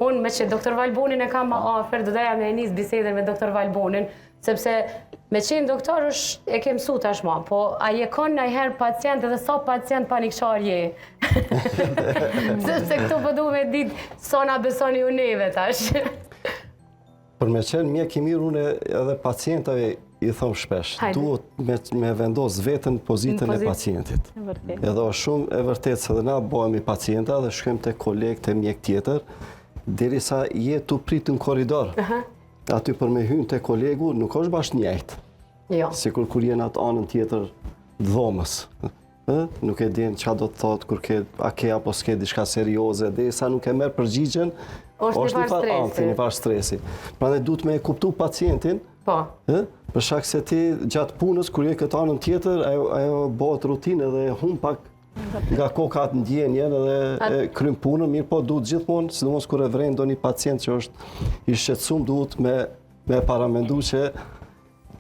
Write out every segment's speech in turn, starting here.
unë me që doktor Valbonin e kam më afër, do doja me nis bisedën me doktor Valbonin, sepse me qenë doktor e ke mësu tashma, po a je kon ndonjëherë pacient edhe sa pacient panikçar je? Sepse këtu po du me ditë sa na besoni ju neve tash. Për me qenë mjek i mirë, unë edhe pacientave i thom shpesh, duhet me vendos vetën në pozitën e pacientit. Edhe është shumë e vërtet se dhe na bëhemi pacienta dhe shkojmë te kolegë, te mjek tjetër, derisa je tu prit në korridor. Aty për me hyrë te kolegu nuk është bashkë njëjtë. Jo. Sikur kur je në atë anën tjetër dhomës. Nuk e din çka do të thotë kur a ke apo s'ke diçka serioze, derisa nuk e merr përgjigjen, është një farë stresi. Prandaj duhet me kuptu pacientin. Po. Për shkak se ti gjatë punës kur je këtë anën tjetër, ajo bëhet rutinë dhe humb pak nga koka atë ndjenjen edhe krym punën, mirë po duhet gjithmonë, sidomos kur e vren ndonjë pacient që është i shqetësuar, duhet me paramendu që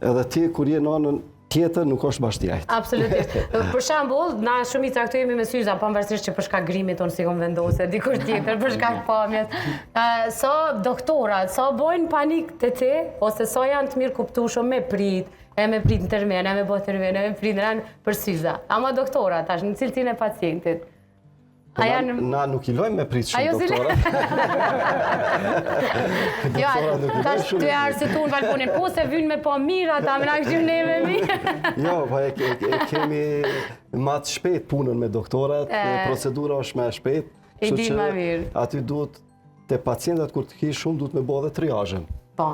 edhe ti kur je në anën tjetër nuk është bashkë njëjtë. Absolutisht. Për shembull, na shumica këtu jemi me syza, pavarësisht që për shkak grimit unë si kom vendose, dikur tjetër për shkak pamjes. Sa doktorat, sa bojnë panik te ti, ose sa janë të mirë kuptueshëm me prit, me prit ndërmend, me bot ndërmend, me prit ndërmend për syza. Ama doktorat tash në cilësinë e pacientit. Na nuk i lojmë me prit shumë doktora. Jo, tash ty arsituan Valbonin, po se vynë me po mirë ata, me na këshim neve mirë. Jo, po e kemi ma të shpejt punën me doktorat, procedura është me shpejt. E di ma mirë. Aty duhet, te pacientat kur të ki shumë, duhet me bo dhe triazhen. Po.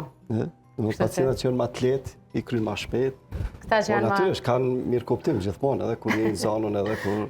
Pacientat që janë ma të letë, i krynë ma shpejt. Këta që janë ma... Natyrisht, kanë mirë kuptim gjithmonë, edhe kur je në zonën, edhe kur...